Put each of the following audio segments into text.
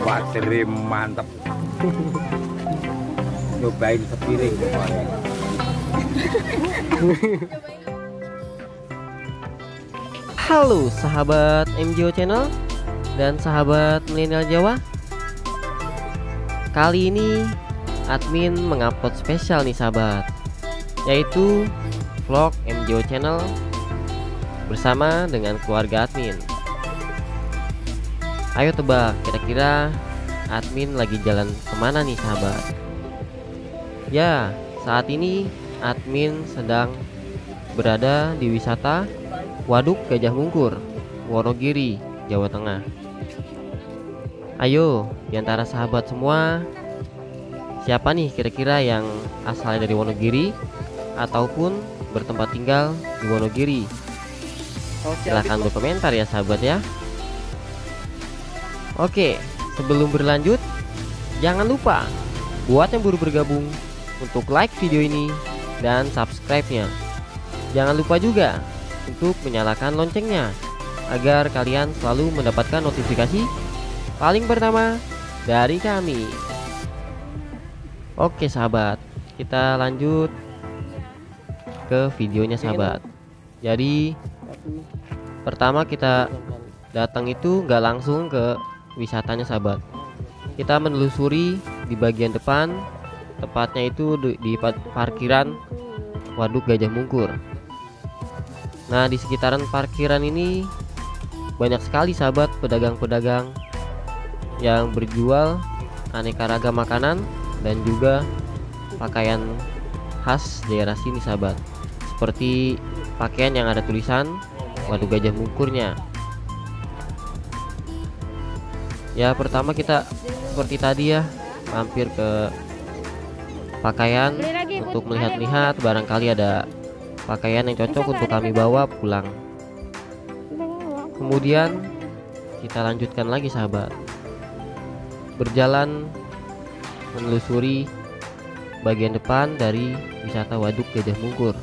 Wah, krim mantap. Cobain sepiring. Halo sahabat MJO Channel dan sahabat Milenial Jawa. Kali ini admin mengupload spesial nih sahabat, yaitu vlog MJO Channel bersama dengan keluarga admin. Ayo tebak, kira-kira admin lagi jalan kemana nih sahabat? Ya, saat ini admin sedang berada di wisata Waduk Gajah Mungkur, Wonogiri, Jawa Tengah. Ayo, diantara sahabat semua, siapa nih kira-kira yang asalnya dari Wonogiri ataupun bertempat tinggal di Wonogiri? Silahkan berkomentar ya sahabat ya. Oke, sebelum berlanjut, jangan lupa buat yang baru bergabung untuk like video ini dan subscribe-nya. Jangan lupa juga untuk menyalakan loncengnya agar kalian selalu mendapatkan notifikasi paling pertama dari kami. Oke sahabat, kita lanjut ke videonya sahabat. Jadi pertama kita datang itu nggak langsung ke wisatanya sahabat. Kita menelusuri di bagian depan, tepatnya itu di parkiran Waduk Gajah Mungkur. Nah, di sekitaran parkiran ini banyak sekali sahabat pedagang-pedagang yang berjual aneka ragam makanan dan juga pakaian khas daerah sini sahabat, seperti pakaian yang ada tulisan Waduk Gajah Mungkurnya. Ya, pertama kita seperti tadi ya, mampir ke pakaian untuk melihat-lihat, barangkali ada pakaian yang cocok untuk kami bawa pulang. Kemudian kita lanjutkan lagi sahabat, berjalan menelusuri bagian depan dari wisata Waduk Gajah Mungkur.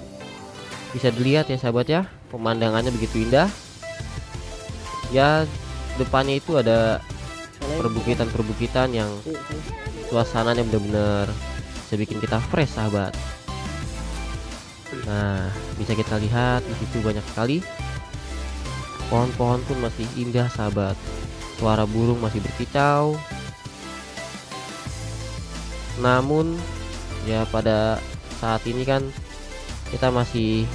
Bisa dilihat ya sahabat ya, pemandangannya begitu indah. Ya, depannya itu ada perbukitan-perbukitan yang suasananya benar-benar bisa bikin kita fresh sahabat. Nah, bisa kita lihat di situ banyak sekali pohon-pohon pun masih indah sahabat. Suara burung masih berkicau. Namun ya pada saat ini kan kita masih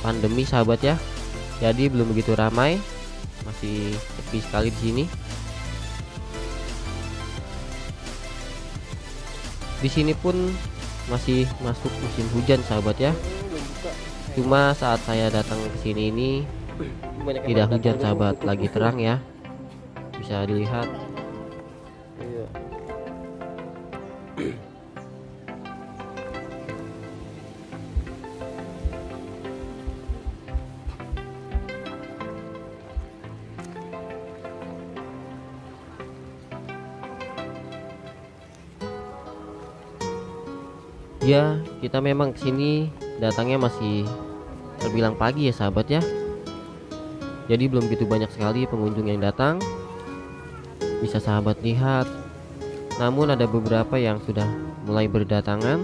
pandemi sahabat ya. Jadi belum begitu ramai, masih sepi sekali di sini. Di sini pun masih masuk musim hujan sahabat ya. Cuma saat saya datang ke sini ini tidak hujan sahabat, lagi terang ya. Bisa dilihat. Ya, kita memang kesini datangnya masih terbilang pagi ya sahabat ya. Jadi belum begitu banyak sekali pengunjung yang datang, bisa sahabat lihat. Namun ada beberapa yang sudah mulai berdatangan.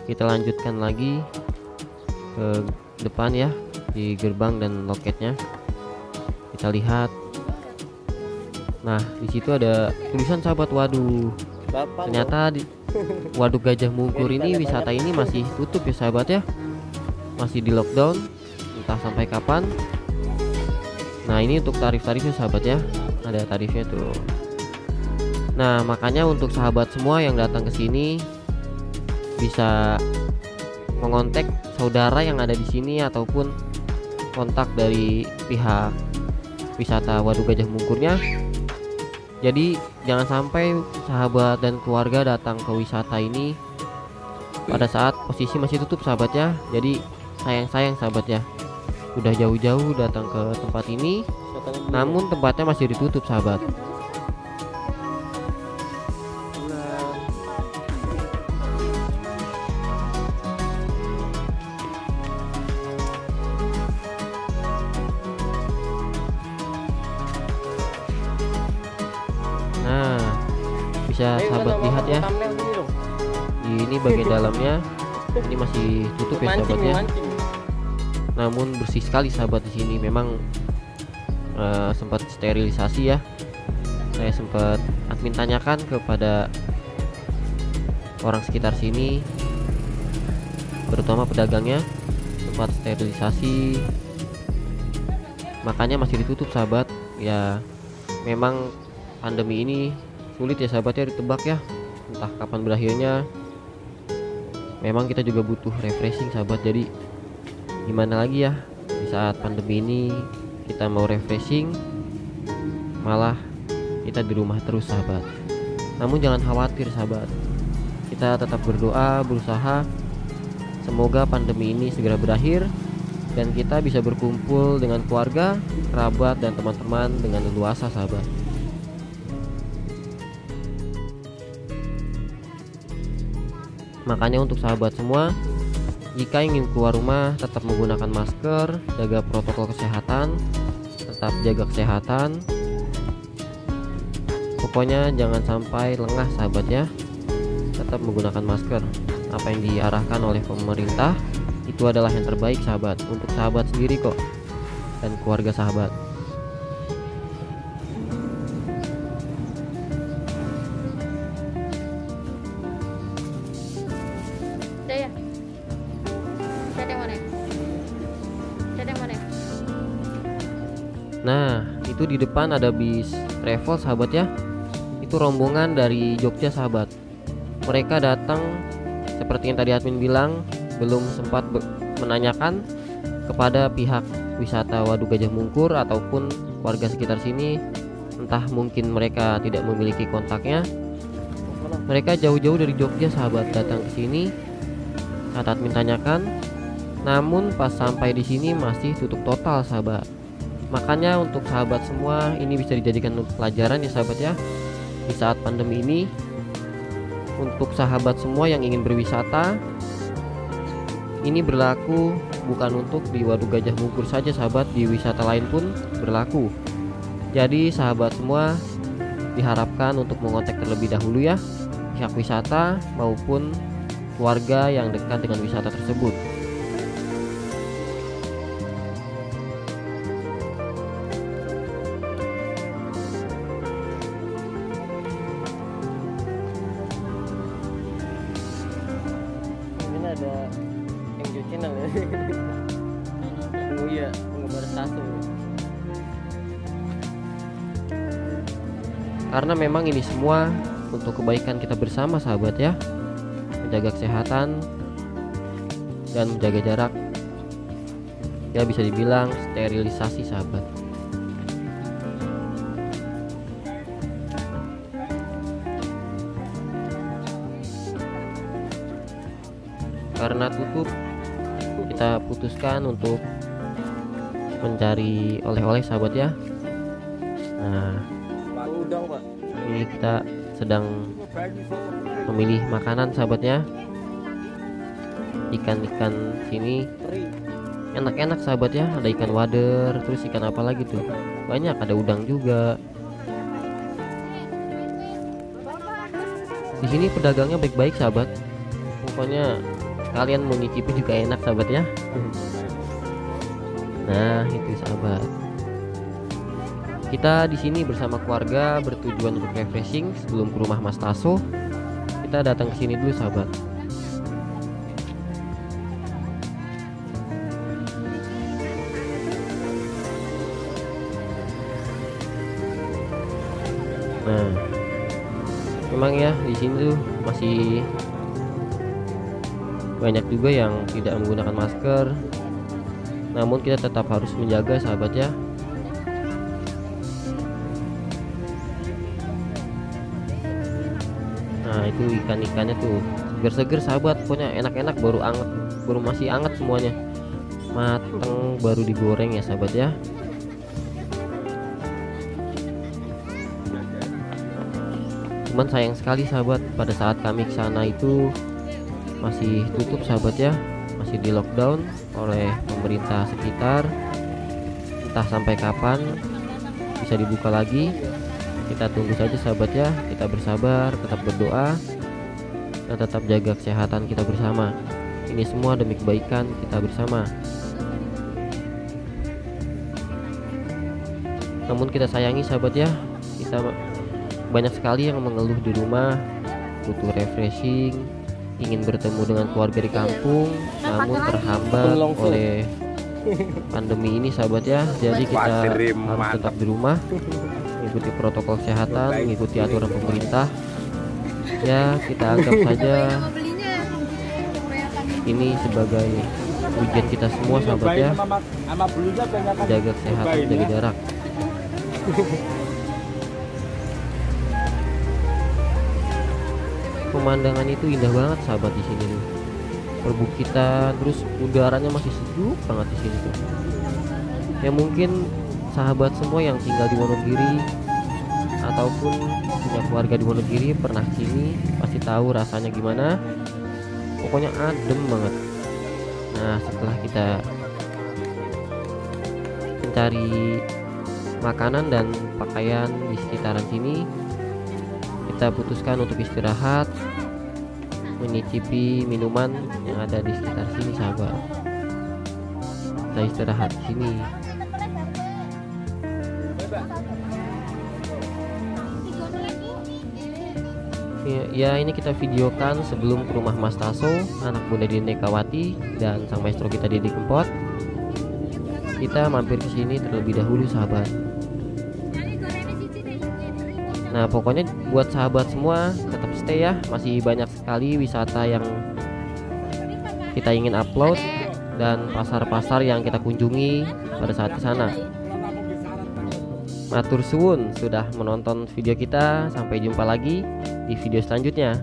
Kita lanjutkan lagi ke depan ya, di gerbang dan loketnya. Kita lihat. Nah, di situ ada tulisan sahabat. Waduh, ternyata di Waduk Gajah Mungkur ini, wisata ini masih tutup ya sahabat ya, masih di lockdown entah sampai kapan. Nah, ini untuk tarif-tarifnya sahabat ya, ada tarifnya tuh. Nah, makanya untuk sahabat semua yang datang ke sini bisa mengontak saudara yang ada di sini ataupun kontak dari pihak wisata Waduk Gajah Mungkurnya. Jadi jangan sampai sahabat dan keluarga datang ke wisata ini pada saat posisi masih tutup sahabat ya. Jadi sayang sahabat ya, udah jauh-jauh datang ke tempat ini namun tempatnya masih ditutup sahabat. Bisa sahabat lihat ya, ini bagian dalamnya ini masih tutup ya sahabat ya, namun bersih sekali sahabat. Di sini memang sempat sterilisasi ya. Saya sempat admin tanyakan kepada orang sekitar sini, terutama pedagangnya, tempat sterilisasi, makanya masih ditutup sahabat. Ya memang pandemi ini sulit ya sahabat ya ditebak ya, entah kapan berakhirnya. Memang kita juga butuh refreshing sahabat, jadi gimana lagi ya, di saat pandemi ini kita mau refreshing malah kita di rumah terus sahabat. Namun jangan khawatir sahabat, kita tetap berdoa, berusaha semoga pandemi ini segera berakhir dan kita bisa berkumpul dengan keluarga, kerabat, dan teman-teman dengan leluasa sahabat. Makanya untuk sahabat semua, jika ingin keluar rumah tetap menggunakan masker, jaga protokol kesehatan, tetap jaga kesehatan. Pokoknya jangan sampai lengah sahabat ya, tetap menggunakan masker. Apa yang diarahkan oleh pemerintah itu adalah yang terbaik sahabat, untuk sahabat sendiri kok dan keluarga sahabat. Nah, itu di depan ada bis travel sahabat ya. Itu rombongan dari Jogja sahabat. Mereka datang seperti yang tadi admin bilang, belum sempat menanyakan kepada pihak wisata Waduk Gajah Mungkur ataupun warga sekitar sini. Entah mungkin mereka tidak memiliki kontaknya. Mereka jauh-jauh dari Jogja sahabat datang ke sini. Saat admin tanyakan, namun pas sampai di sini masih tutup total sahabat. Makanya untuk sahabat semua ini bisa dijadikan pelajaran ya sahabat ya, di saat pandemi ini. Untuk sahabat semua yang ingin berwisata, ini berlaku bukan untuk di Waduk Gajah Mungkur saja sahabat, di wisata lain pun berlaku. Jadi sahabat semua diharapkan untuk mengontak terlebih dahulu ya pihak wisata maupun keluarga yang dekat dengan wisata tersebut. Ada yang jual channel ya. Oh iya, penggemar satu. Karena memang ini semua untuk kebaikan kita bersama sahabat ya, menjaga kesehatan dan menjaga jarak. Ya bisa dibilang sterilisasi sahabat. Karena tutup, kita putuskan untuk mencari oleh-oleh sahabat ya. Nah, ini kita sedang memilih makanan sahabatnya. Ikan-ikan sini enak-enak sahabat ya, ada ikan wader, terus ikan apa lagi tuh, banyak, ada udang juga. Di sini pedagangnya baik-baik sahabat, pokoknya kalian mau nyicipi juga enak sahabat ya. Nah itu sahabat, kita di sini bersama keluarga bertujuan untuk refreshing sebelum ke rumah Mas Taso. Kita datang ke sini dulu sahabat. Nah memang ya di sini tuh masih banyak juga yang tidak menggunakan masker, namun kita tetap harus menjaga sahabat ya. Nah itu ikan-ikannya tuh seger-seger sahabat, pokoknya enak-enak, baru anget, baru masih anget semuanya, mateng baru digoreng ya sahabat ya. Cuman sayang sekali sahabat, pada saat kami ke sana itu masih tutup sahabat ya, masih di lockdown oleh pemerintah sekitar. Entah sampai kapan bisa dibuka lagi. Kita tunggu saja sahabat ya, kita bersabar, tetap berdoa, dan tetap jaga kesehatan kita bersama. Ini semua demi kebaikan kita bersama. Namun kita sayangi sahabat ya, kita banyak sekali yang mengeluh di rumah, butuh refreshing, ingin bertemu dengan keluarga di kampung, namun terhambat oleh pandemi ini sahabat ya. Jadi kita harus tetap di rumah, mengikuti protokol kesehatan, mengikuti aturan pemerintah. Ya, kita anggap saja ini sebagai ujian kita semua sahabat ya. Jaga kesehatan, jaga jarak. Pemandangan itu indah banget sahabat di sini tuh. Perbukitan, terus udaranya masih sejuk banget di sini tuh. Ya mungkin sahabat semua yang tinggal di Wonogiri ataupun punya keluarga di Wonogiri pernah sini pasti tahu rasanya gimana. Pokoknya adem banget. Nah, setelah kita mencari makanan dan pakaian di sekitaran sini, kita putuskan untuk istirahat, menyicipi minuman yang ada di sekitar sini sahabat. Kita istirahat di sini. Ya, ini kita videokan sebelum ke rumah Mas Taso, anak Bunda Dinekawati, dan sang maestro kita Didi Kempot. Kita mampir ke sini terlebih dahulu sahabat. Nah, pokoknya buat sahabat semua tetap stay ya, masih banyak sekali wisata yang kita ingin upload dan pasar-pasar yang kita kunjungi pada saat ke sana. Matur suwun sudah menonton video kita, sampai jumpa lagi di video selanjutnya.